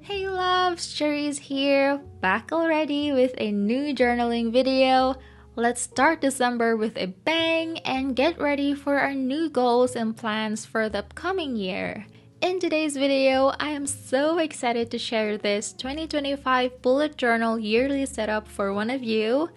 Hey loves, Charizze here, back already with a new journaling video. Let's start December with a bang and get ready for our new goals and plans for the upcoming year. In today's video, I am so excited to share this 2025 bullet journal yearly setup for one of you.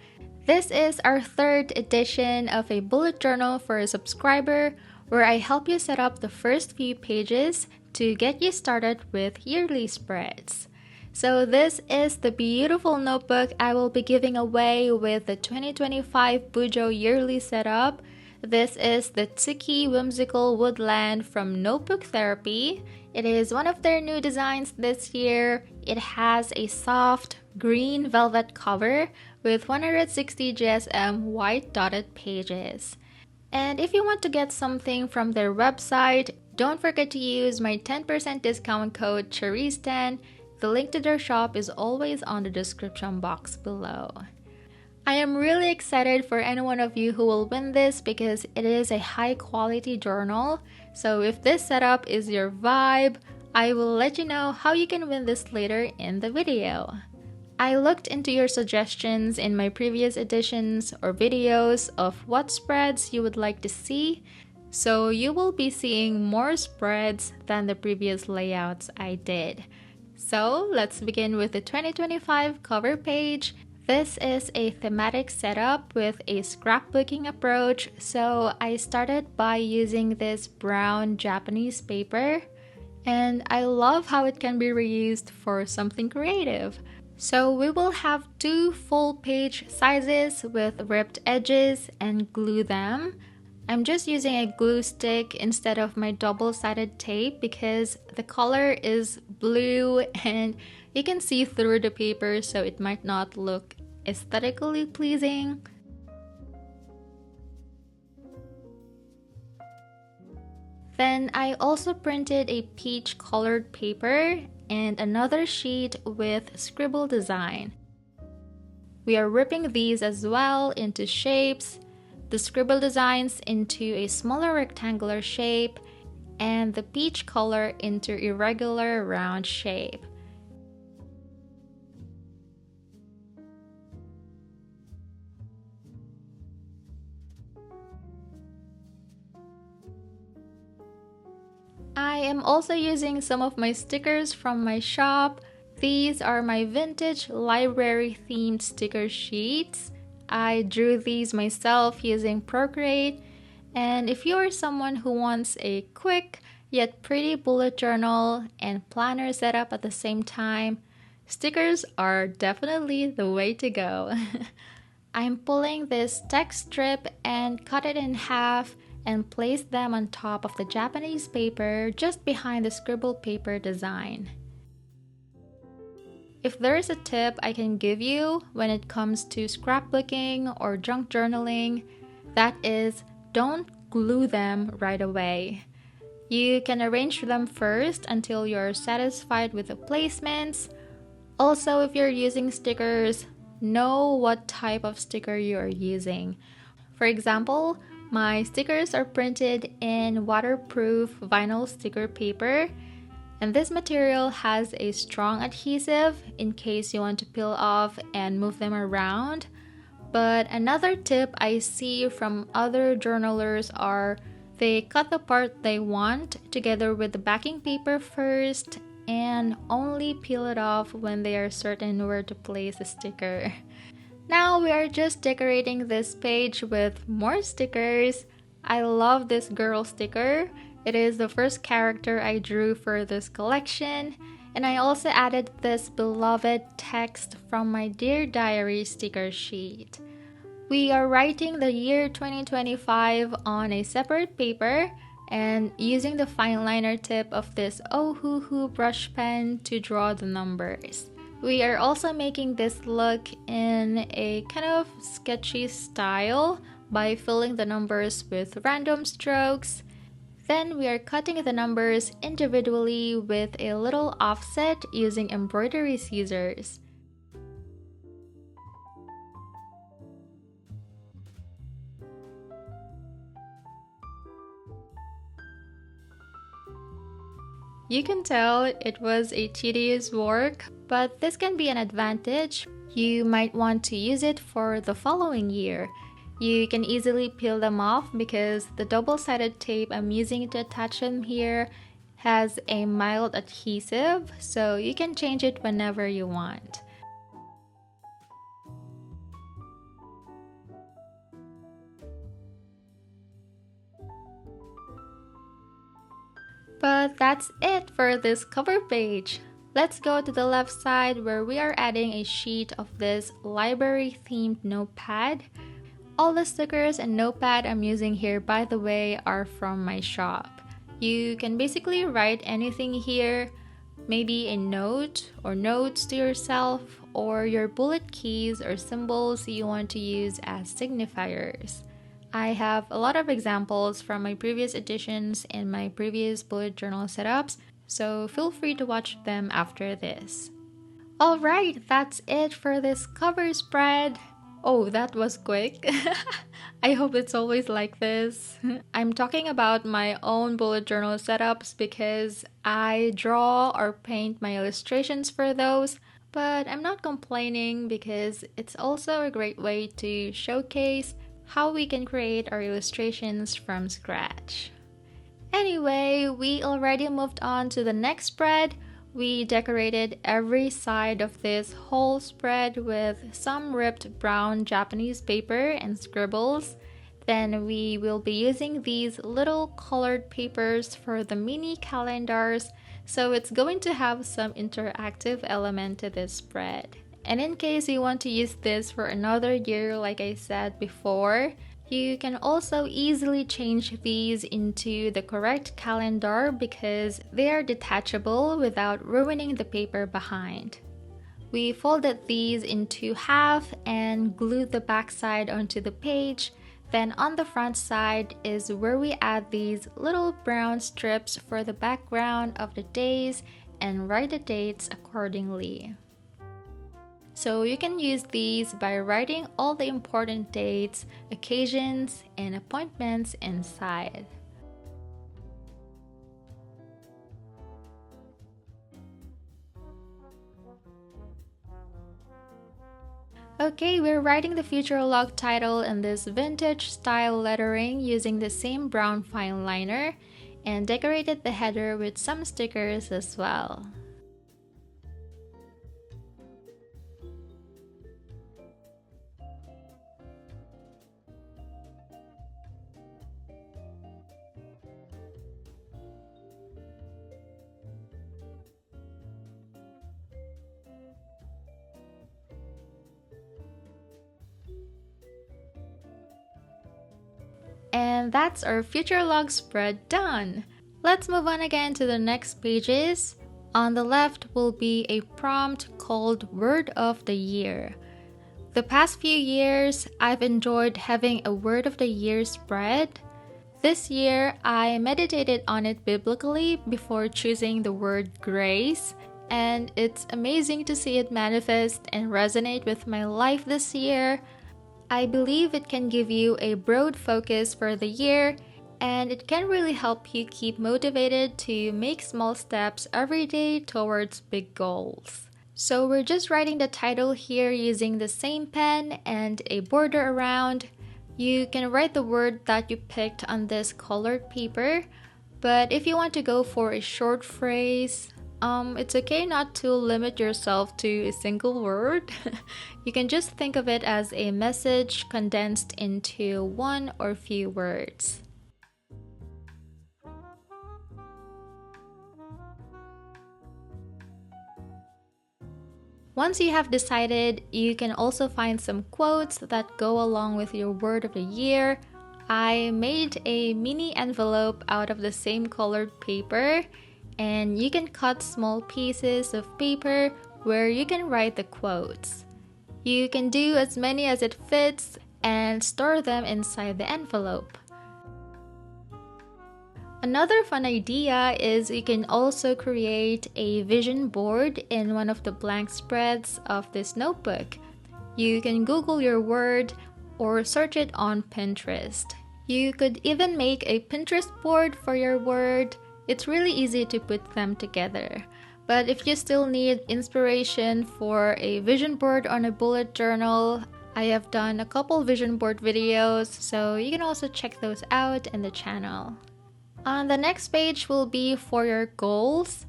This is our third edition of a bullet journal for a subscriber where I help you set up the first few pages to get you started with yearly spreads. So this is the beautiful notebook I will be giving away with the 2025 BuJo yearly setup. This is the Tiki Whimsical Woodland from Notebook Therapy. It is one of their new designs this year. It has a soft green velvet cover with 160 GSM white dotted pages. And if you want to get something from their website, don't forget to use my 10% discount code Charizze10. The link to their shop is always on the description box below. I am really excited for any one of you who will win this because it is a high quality journal. So if this setup is your vibe, I will let you know how you can win this later in the video. I looked into your suggestions in my previous editions or videos of what spreads you would like to see, so you will be seeing more spreads than the previous layouts I did. So let's begin with the 2025 cover page. This is a thematic setup with a scrapbooking approach, so I started by using this brown Japanese paper, and I love how it can be reused for something creative. So we will have two full page sizes with ripped edges and glue them. I'm just using a glue stick instead of my double-sided tape because the color is blue and you can see through the paper, so it might not look aesthetically pleasing. Then I also printed a peach colored paper and another sheet with scribble design. We are ripping these as well into shapes, the scribble designs into a smaller rectangular shape, and the peach color into irregular round shape. I am also using some of my stickers from my shop. These are my vintage library themed sticker sheets. I drew these myself using Procreate, and if you are someone who wants a quick yet pretty bullet journal and planner setup at the same time, stickers are definitely the way to go. I'm pulling this text strip and cut it in half and place them on top of the Japanese paper just behind the scribble paper design. If there is a tip I can give you when it comes to scrapbooking or junk journaling, that is, don't glue them right away. You can arrange them first until you're satisfied with the placements. Also, if you're using stickers, know what type of sticker you are using. For example, my stickers are printed in waterproof vinyl sticker paper, and this material has a strong adhesive in case you want to peel off and move them around. But another tip I see from other journalers are they cut the part they want together with the backing paper first and only peel it off when they are certain where to place the sticker. Now we are just decorating this page with more stickers. I love this girl sticker. It is the first character I drew for this collection, and I also added this beloved text from my Dear Diary sticker sheet. We are writing the year 2025 on a separate paper and using the fine liner tip of this Ohuhu brush pen to draw the numbers. We are also making this look in a kind of sketchy style by filling the numbers with random strokes. Then we are cutting the numbers individually with a little offset using embroidery scissors. You can tell it was a tedious work, but this can be an advantage. You might want to use it for the following year. You can easily peel them off because the double-sided tape I'm using to attach them here has a mild adhesive, so you can change it whenever you want. But that's it for this cover page. Let's go to the left side where we are adding a sheet of this library themed notepad. All the stickers and notepad I'm using here, by the way, are from my shop. You can basically write anything here, maybe a note or notes to yourself, or your bullet keys or symbols you want to use as signifiers. I have a lot of examples from my previous editions and my previous bullet journal setups, so feel free to watch them after this. Alright, that's it for this cover spread. Oh, that was quick. I hope it's always like this. I'm talking about my own bullet journal setups because I draw or paint my illustrations for those, but I'm not complaining because it's also a great way to showcase how we can create our illustrations from scratch. Anyway, we already moved on to the next spread. We decorated every side of this whole spread with some ripped brown Japanese paper and scribbles. Then we will be using these little colored papers for the mini calendars, so it's going to have some interactive element to this spread. And in case you want to use this for another year, like I said before, you can also easily change these into the correct calendar because they are detachable without ruining the paper behind. We folded these into half and glued the back side onto the page. Then on the front side is where we add these little brown strips for the background of the days and write the dates accordingly. So you can use these by writing all the important dates, occasions, and appointments inside. Okay, we're writing the future log title in this vintage style lettering using the same brown fine liner and decorated the header with some stickers as well. And that's our future log spread done. Let's move on again to the next pages. On the left will be a prompt called Word of the Year. The past few years, I've enjoyed having a Word of the Year spread. This year, I meditated on it biblically before choosing the word grace, and it's amazing to see it manifest and resonate with my life this year. I believe it can give you a broad focus for the year, and it can really help you keep motivated to make small steps every day towards big goals. So we're just writing the title here using the same pen and a border around. You can write the word that you picked on this colored paper, but if you want to go for a short phrase, it's okay not to limit yourself to a single word. You can just think of it as a message condensed into one or few words. Once you have decided, you can also find some quotes that go along with your word of the year. I made a mini envelope out of the same colored paper, and you can cut small pieces of paper where you can write the quotes. You can do as many as it fits and store them inside the envelope. Another fun idea is you can also create a vision board in one of the blank spreads of this notebook. You can Google your word or search it on Pinterest. You could even make a Pinterest board for your word It's really easy to put them together. But if you still need inspiration for a vision board on a bullet journal, I have done a couple vision board videos, so you can also check those out in the channel. On the next page will be for your goals.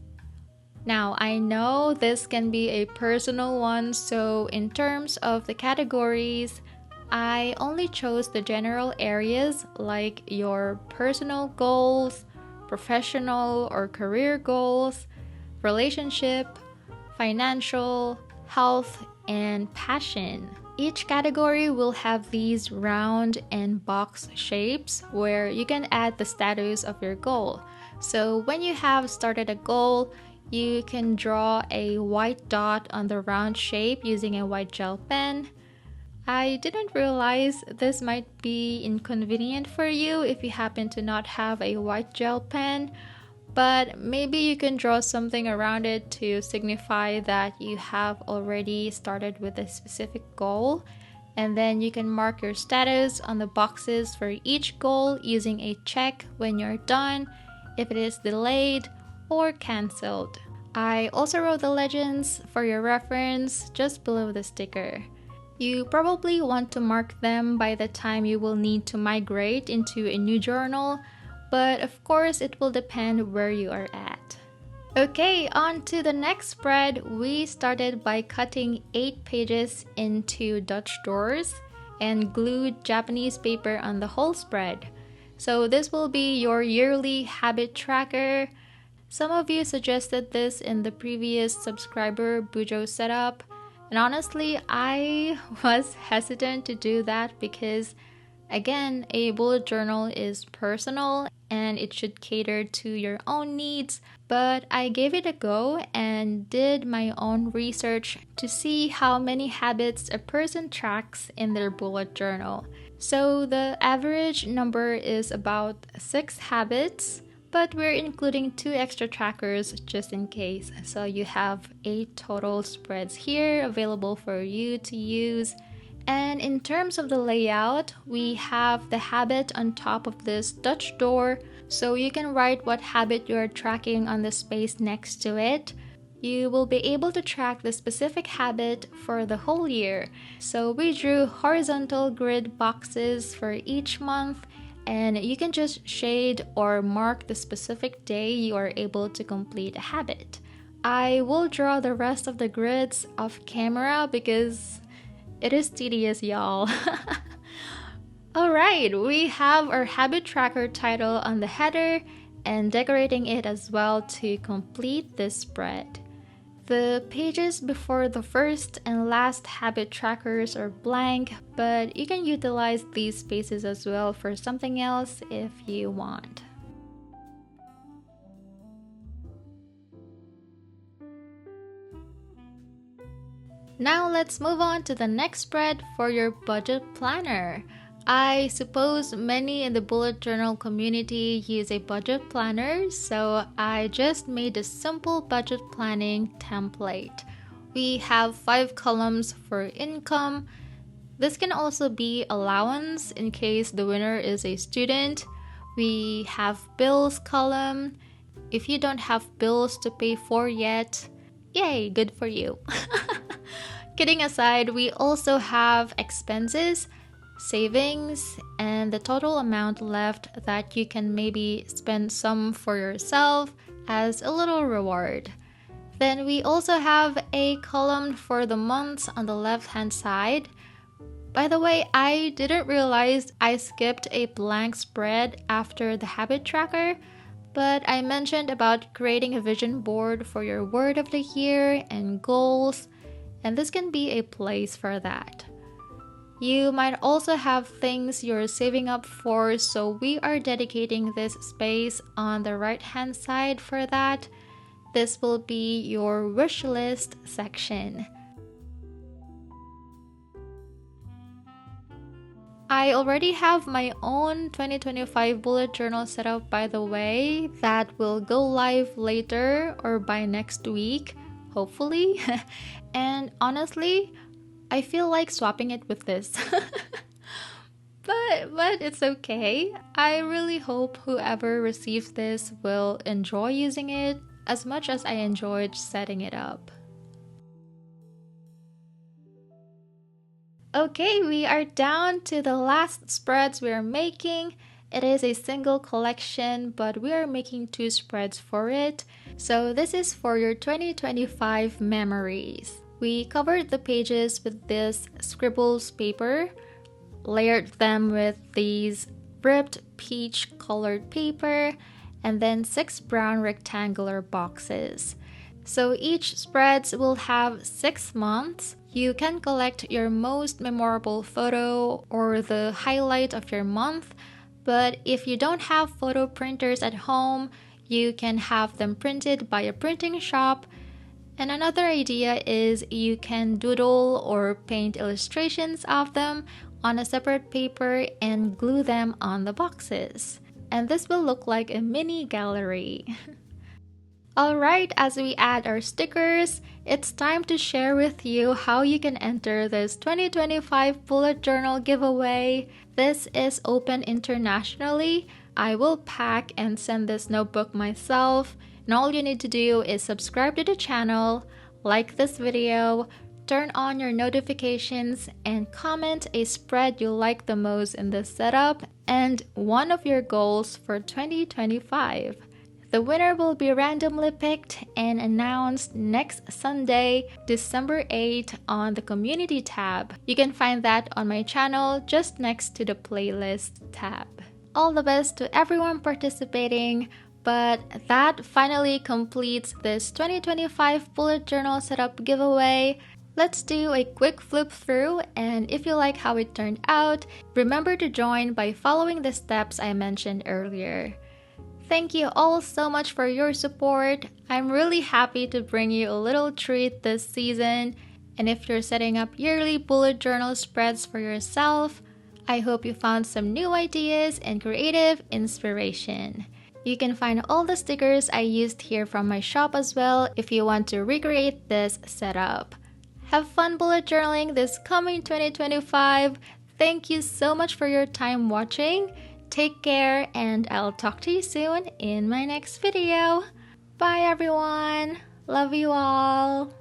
Now, I know this can be a personal one, so in terms of the categories, I only chose the general areas like your personal goals, professional or career goals, relationship, financial, health, and passion. Each category will have these round and box shapes where you can add the status of your goal. So when you have started a goal, you can draw a white dot on the round shape using a white gel pen. I didn't realize this might be inconvenient for you if you happen to not have a white gel pen, but maybe you can draw something around it to signify that you have already started with a specific goal, and then you can mark your status on the boxes for each goal using a check when you're done, if it is delayed or cancelled. I also wrote the legends for your reference just below the sticker. You probably want to mark them by the time you will need to migrate into a new journal, but of course it will depend where you are at. Okay, on to the next spread. We started by cutting 8 pages into Dutch doors and glued Japanese paper on the whole spread. So this will be your yearly habit tracker. Some of you suggested this in the previous subscriber BuJo setup, and honestly, I was hesitant to do that because, again, a bullet journal is personal and it should cater to your own needs, but I gave it a go and did my own research to see how many habits a person tracks in their bullet journal. So the average number is about 6 habits, but we're including 2 extra trackers just in case. So you have 8 total spreads here available for you to use. And in terms of the layout, we have the habit on top of this Dutch door, so you can write what habit you're tracking on the space next to it. You will be able to track the specific habit for the whole year. So we drew horizontal grid boxes for each month, and you can just shade or mark the specific day you are able to complete a habit. I will draw the rest of the grids off camera because it is tedious, y'all. Alright, we have our habit tracker title on the header and decorating it as well to complete this spread. The pages before the first and last habit trackers are blank, but you can utilize these spaces as well for something else if you want. Now let's move on to the next spread for your budget planner. I suppose many in the bullet journal community use a budget planner, so I just made a simple budget planning template. We have 5 columns for income. This can also be allowance in case the winner is a student. We have bills column. If you don't have bills to pay for yet, yay, good for you. Kidding aside, we also have expenses, savings, and the total amount left that you can maybe spend some for yourself as a little reward. Then we also have a column for the months on the left hand side. By the way, I didn't realize I skipped a blank spread after the habit tracker, but I mentioned about creating a vision board for your word of the year and goals, and this can be a place for that. You might also have things you're saving up for, so we are dedicating this space on the right hand side for that. This will be your wish list section. I already have my own 2025 bullet journal set up, by the way, that will go live later or by next week, hopefully. And honestly, I feel like swapping it with this. but it's okay. I really hope whoever receives this will enjoy using it as much as I enjoyed setting it up. Okay, we are down to the last spreads we are making. It is a single collection, but we are making 2 spreads for it. So this is for your 2025 memories. We covered the pages with this scribbles paper, layered them with these ripped peach colored paper, and then 6 brown rectangular boxes. So each spreads will have 6 months. You can collect your most memorable photo or the highlight of your month, but if you don't have photo printers at home, you can have them printed by a printing shop. And another idea is you can doodle or paint illustrations of them on a separate paper and glue them on the boxes. And this will look like a mini gallery. Alright, as we add our stickers, it's time to share with you how you can enter this 2025 bullet journal giveaway. This is open internationally. I will pack and send this notebook myself, and all you need to do is subscribe to the channel, like this video, turn on your notifications, and comment a spread you like the most in this setup and one of your goals for 2025. The winner will be randomly picked and announced next Sunday, December 8th on the community tab. You can find that on my channel just next to the playlist tab. All the best to everyone participating, but that finally completes this 2025 bullet journal setup giveaway. Let's do a quick flip through, and if you like how it turned out, remember to join by following the steps I mentioned earlier. Thank you all so much for your support. I'm really happy to bring you a little treat this season. And if you're setting up yearly bullet journal spreads for yourself, I hope you found some new ideas and creative inspiration. You can find all the stickers I used here from my shop as well if you want to recreate this setup. Have fun bullet journaling this coming 2025. Thank you so much for your time watching. Take care, and I'll talk to you soon in my next video. Bye everyone. Love you all.